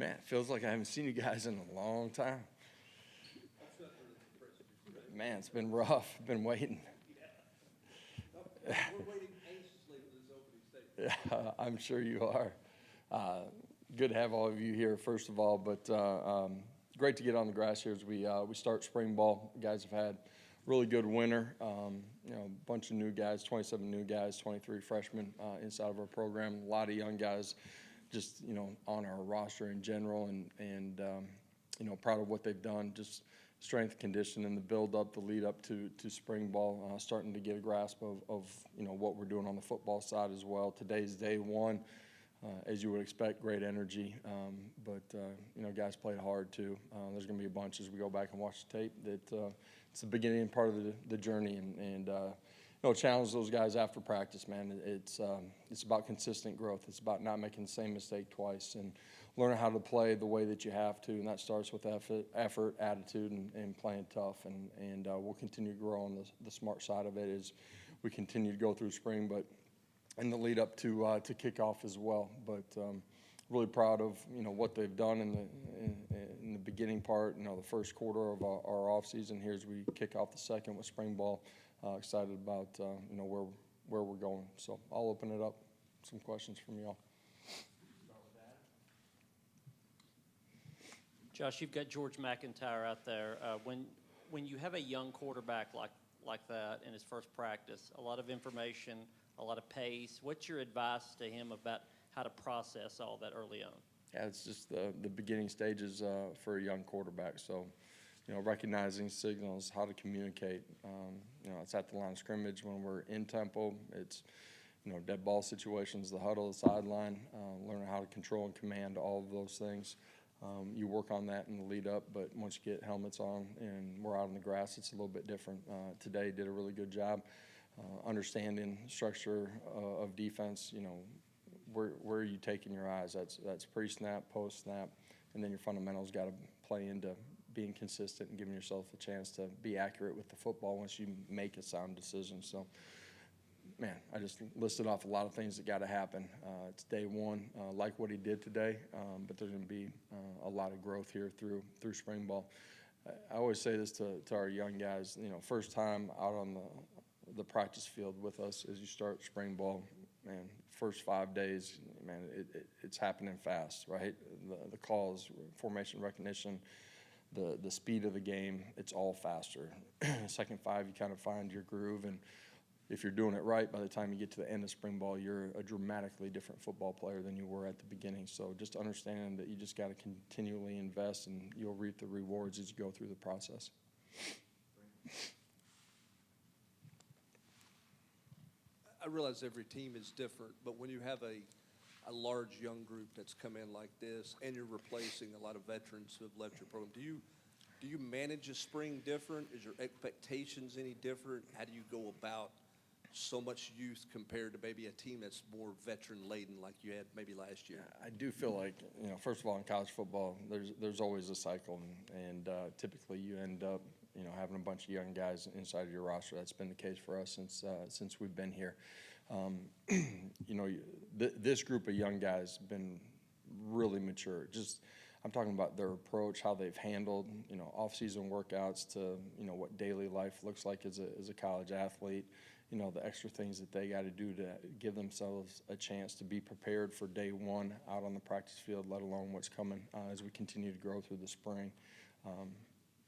Man, it feels like I haven't seen you guys in a long time. Man, it's been rough. Been waiting. We're waiting anxiously for this opening statement. Yeah, I'm sure you are. Good to have all of you here, first of all, but great to get on the grass here as we start spring ball. You guys have had really good winter. A bunch of new guys, 27 new guys, 23 freshmen inside of our program. A lot of young guys just, on our roster in general, and proud of what they've done. Just strength, conditioning, the build up, the lead up to spring ball, starting to get a grasp of what we're doing on the football side as well. Today's day one, as you would expect, great energy, but guys played hard too. There's going to be a bunch as we go back and watch the tape that it's the beginning part of the journey, and challenge those guys after practice, man. It's about consistent growth. It's about not making the same mistake twice and learning how to play the way that you have to, and that starts with effort, attitude, and playing tough. And we'll continue to grow on the smart side of it as we continue to go through spring, but in the lead up to kickoff as well. But really proud of what they've done in the beginning part. The first quarter of our off season here as we kick off the second with spring ball. Excited about where we're going. So I'll open it up. Some questions from y'all. Josh, you've got George MacIntyre out there. When you have a young quarterback like that in his first practice, a lot of information, a lot of pace. What's your advice to him about how to process all that early on? Yeah, it's just the beginning stages for a young quarterback. So, recognizing signals, how to communicate. It's at the line of scrimmage when we're in tempo. It's, dead ball situations, the huddle, the sideline, learning how to control and command all of those things. You work on that in the lead up, but once you get helmets on and we're out on the grass, it's a little bit different. Today did a really good job understanding structure of defense. Where are you taking your eyes? That's pre-snap, post-snap, and then your fundamentals got to play into being consistent and giving yourself a chance to be accurate with the football once you make a sound decision. So, man, I just listed off a lot of things that got to happen. It's day one, like what he did today, but there's going to be a lot of growth here through spring ball. I always say this to our young guys, first time out on the practice field with us as you start spring ball, man, first 5 days, man, it's happening fast, right? The calls, formation recognition, the speed of the game, it's all faster. Second 5, you kind of find your groove, and if you're doing it right, by the time you get to the end of spring ball, you're a dramatically different football player than you were at the beginning. So just understanding that you just got to continually invest, and you'll reap the rewards as you go through the process. I realize every team is different, but when you have a large young group that's come in like this and you're replacing a lot of veterans who have left your program, do you manage a spring different? Is your expectations any different? How do you go about so much youth compared to maybe a team that's more veteran-laden like you had maybe last year? I do feel like, first of all, in college football, there's always a cycle, and typically you end up, having a bunch of young guys inside of your roster. That's been the case for us since we've been here. This group of young guys have been really mature. I'm talking about their approach, how they've handled, off-season workouts to, what daily life looks like as a college athlete. The extra things that they got to do to give themselves a chance to be prepared for day one out on the practice field, let alone what's coming as we continue to grow through the spring.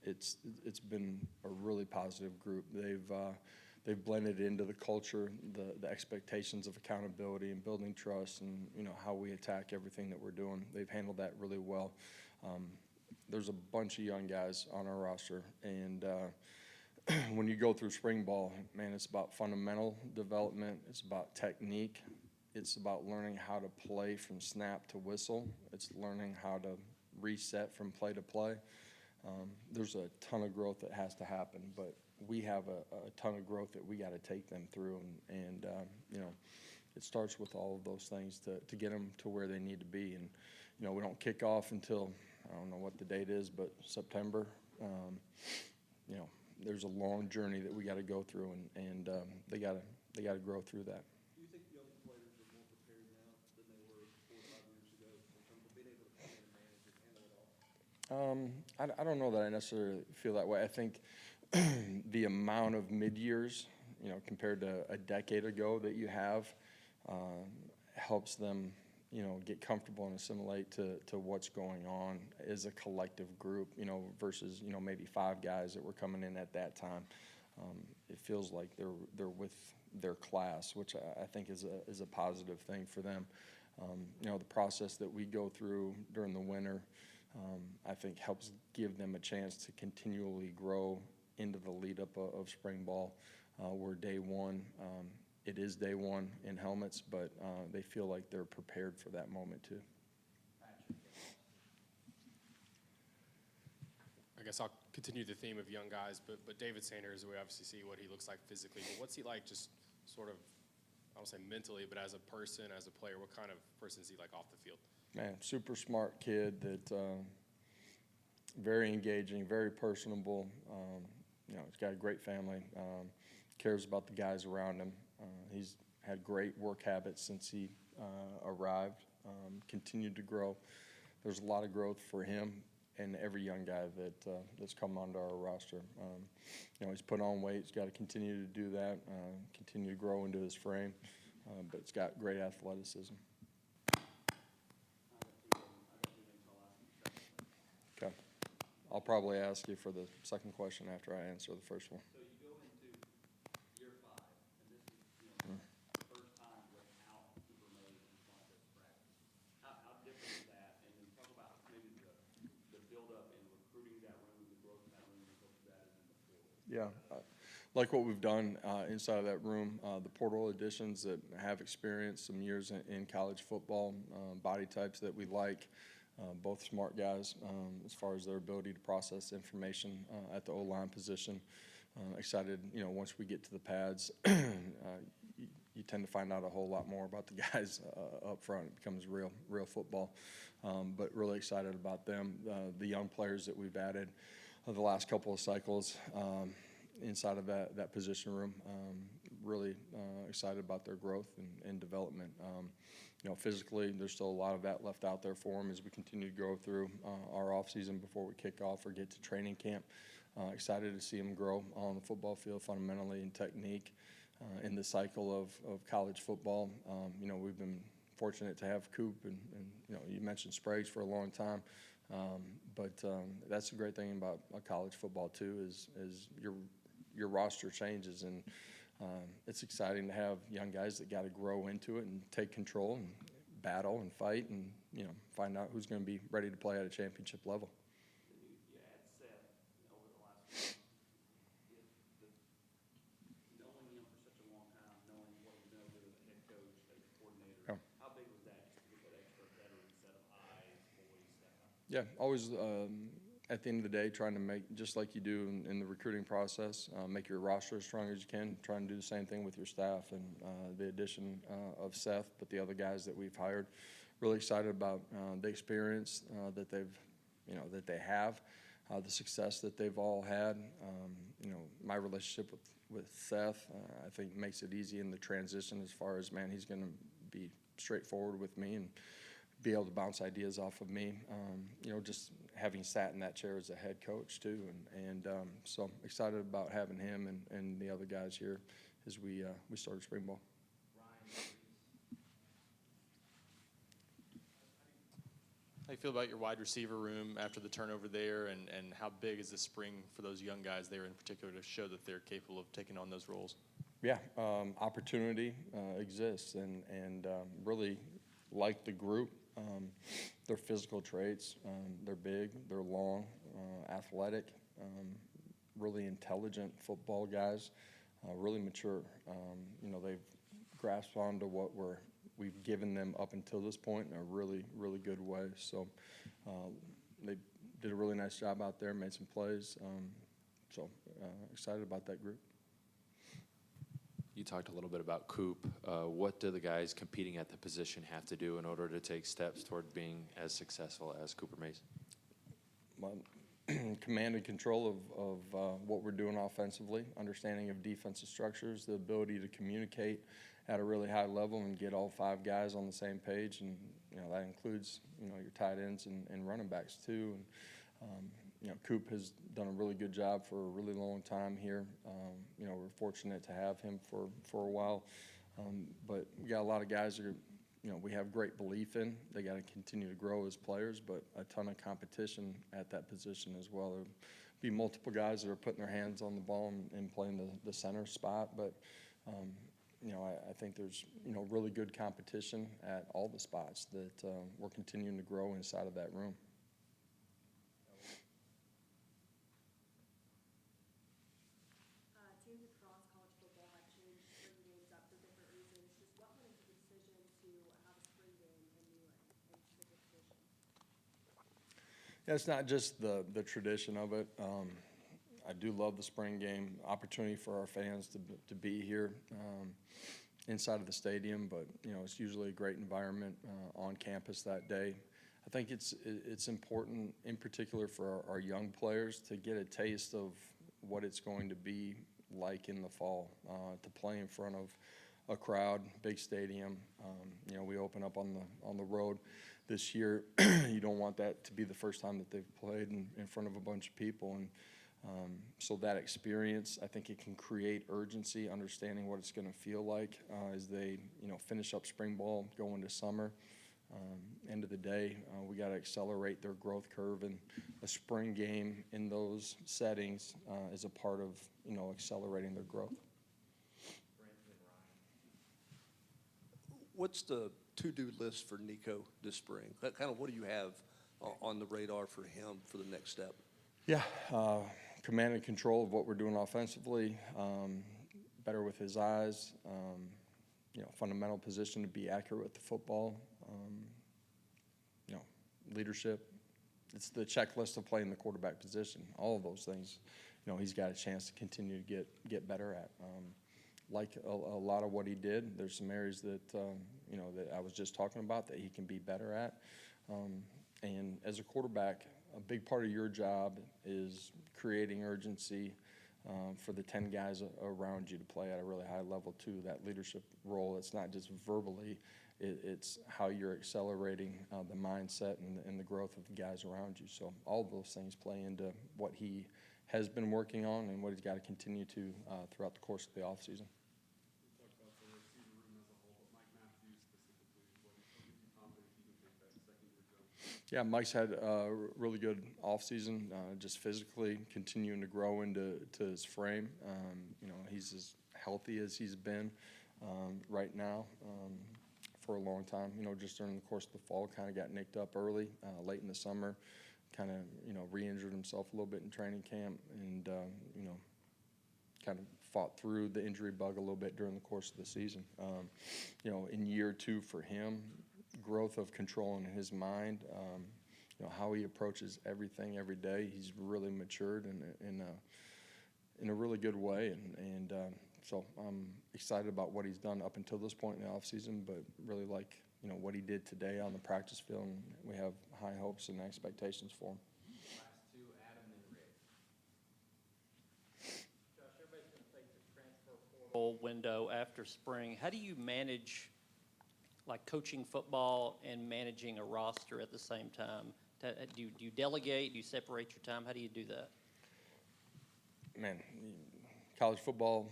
It's been a really positive group. They've blended into the culture, the expectations of accountability and building trust, and how we attack everything that we're doing. They've handled that really well. There's a bunch of young guys on our roster, and when you go through spring ball, man, it's about fundamental development. It's about technique. It's about learning how to play from snap to whistle. It's learning how to reset from play to play. There's a ton of growth that has to happen, but we have a ton of growth that we got to take them through, and it starts with all of those things to get them to where they need to be. And we don't kick off until, I don't know what the date is, but September. There's a long journey that we got to go through, and they got to grow through that. Do you think young players are more prepared now than they were 4 or 5 years ago in terms of being able to come in and manage I don't know that I necessarily feel that way. I think the amount of mid-years, compared to a decade ago that you have, helps them, get comfortable and assimilate to what's going on as a collective group, versus, maybe 5 guys that were coming in at that time. It feels like they're with their class, which I think is a positive thing for them. The process that we go through during the winter, I think helps give them a chance to continually grow into the lead up of spring ball. Where day one, it is day one in helmets, but they feel like they're prepared for that moment too. I guess I'll continue the theme of young guys, but David Sanders, we obviously see what he looks like physically, but what's he like just sort of, I don't say mentally, but as a person, as a player, what kind of person is he like off the field? Man, super smart kid that very engaging, very personable. He's got a great family, cares about the guys around him. He's had great work habits since he arrived, continued to grow. There's a lot of growth for him and every young guy that's come onto our roster. He's put on weight. He's got to continue to do that, continue to grow into his frame, but it's got great athleticism. Okay. I'll probably ask you for the second question after I answer the first one. So you go into year 5, and this is the first time without Cooper Mays in front of this practice. How different is that? And then talk about maybe the build-up in recruiting that room, the growth in that room, and what that is in the portal. Yeah, like what we've done inside of that room, the portal additions that have experienced some years in college football, body types that we like, both smart guys as far as their ability to process information at the O-line position. Excited, once we get to the pads, you tend to find out a whole lot more about the guys up front. It becomes real football, but really excited about them. The young players that we've added the last couple of cycles inside of that position room, really excited about their growth and development. Physically, there's still a lot of that left out there for them as we continue to go through our off season before we kick off or get to training camp. Excited to see them grow on the football field fundamentally in technique in the cycle of college football. We've been fortunate to have Coop and you mentioned Spragues for a long time. But that's the great thing about college football too is your roster changes, and it's exciting to have young guys that got to grow into it and take control and battle and fight and find out who's going to be ready to play at a championship level. You had Seth over the last few months. Knowing him for such a long time, knowing what he's been able to do as a head coach, as a coordinator, Yeah. how big was that just to get that extra veteran set of eyes, voice, that kind of Yeah, always at the end of the day trying to make, just like you do in the recruiting process, make your roster as strong as you can, try and do the same thing with your staff. And the addition of Seth, but the other guys that we've hired, really excited about the experience that they have, the success that they've all had. My relationship with Seth, I think makes it easy in the transition as far as, man, he's going to be straightforward with me and be able to bounce ideas off of me, just having sat in that chair as a head coach too. And so excited about having him and the other guys here as we started spring ball. How do you feel about your wide receiver room after the turnover there, and how big is the spring for those young guys there in particular to show that they're capable of taking on those roles? Yeah, opportunity exists, and really like the group. Their physical traits, they're big, they're long, athletic, really intelligent football guys, really mature. They've grasped onto what we've given them up until this point in a really, really good way. So they did a really nice job out there, made some plays. So excited about that group. You talked a little bit about Coop. What do the guys competing at the position have to do in order to take steps toward being as successful as Cooper Mason? Command and control of what we're doing offensively, understanding of defensive structures, the ability to communicate at a really high level and get all 5 guys on the same page. And, that includes, your tight ends and running backs too. Coop has done a really good job for a really long time here. We're fortunate to have him for a while. But we got a lot of guys that are, we have great belief in. They got to continue to grow as players, but a ton of competition at that position as well. There'll be multiple guys that are putting their hands on the ball and playing the center spot, but I think there's really good competition at all the spots that we're continuing to grow inside of that room. Teams across college football have changed spring games up for different reasons. Just what went into the decision to have a spring game in Neyland and stick with tradition? Yeah, it's not just the tradition of it. I do love the spring game opportunity for our fans to be here inside of the stadium, but it's usually a great environment on campus that day. I think it's important, in particular for our young players, to get a taste of what it's going to be like in the fall, to play in front of a crowd, big stadium. We open up on the road this year. You don't want that to be the first time that they've played in front of a bunch of people, and so that experience, I think it can create urgency, understanding what it's going to feel like as they finish up spring ball, go into summer. End of the day, we got to accelerate their growth curve, and a spring game in those settings is a part of accelerating their growth. What's the to-do list for Nico this spring? What do you have on the radar for him for the next step? Yeah, command and control of what we're doing offensively, better with his eyes, fundamental position to be accurate with the football, leadership. It's the checklist of playing the quarterback position. All of those things, he's got a chance to continue to get better at. Like a lot of what he did, there's some areas that that I was just talking about that he can be better at. And as a quarterback, a big part of your job is creating urgency for the 10 guys around you to play at a really high level too. That leadership role, it's not just verbally, it's how you're accelerating the mindset and the growth of the guys around you. So all of those things play into what he has been working on and what he's got to continue to throughout the course of the offseason. Yeah, Mike's had a really good offseason, just physically continuing to grow into his frame. He's as healthy as he's been right now for a long time. Just during the course of the fall, kind of got nicked up early, late in the summer, kind of, re-injured himself a little bit in training camp, and, kind of fought through the injury bug a little bit during the course of the season. In year 2 for him, growth of control in his mind, how he approaches everything every day. He's really matured in a really good way, and so I'm excited about what he's done up until this point in the offseason, but really like what he did today on the practice field, and we have high hopes and expectations for him. Last 2, Adam and Rick. Josh, everybody's going to take the transfer portal window after spring. How do you manage coaching football and managing a roster at the same time? Do you delegate? Do you separate your time? How do you do that? Man, college football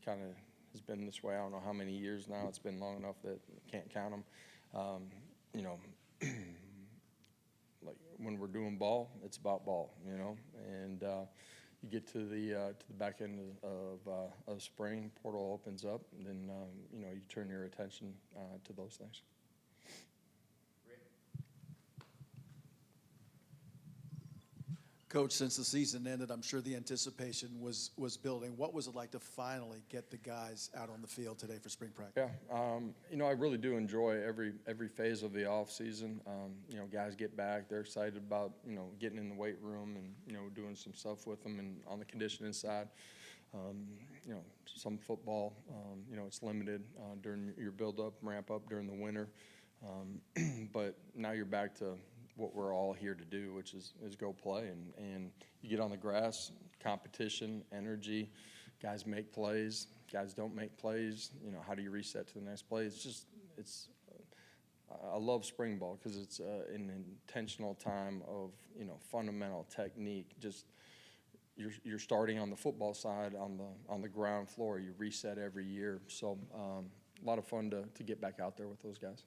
kind of has been this way. I don't know how many years now. It's been long enough that I can't count them. Like when we're doing ball, it's about ball, and you get to the back end of spring, portal opens up, and then you turn your attention to those things. Coach, since the season ended, I'm sure the anticipation was building. What was it like to finally get the guys out on the field today for spring practice? Yeah, I really do enjoy every phase of the off season. Guys get back, they're excited about getting in the weight room and doing some stuff with them, and on the conditioning side, some football. It's limited during your build up, ramp up during the winter, but now you're back to what we're all here to do, which is go play, and you get on the grass, competition, energy, guys make plays, guys don't make plays, how do you reset to the next play? I love spring ball because it's an intentional time of, fundamental technique. Just you're starting on the football side on the ground floor. You reset every year. So a lot of fun to get back out there with those guys.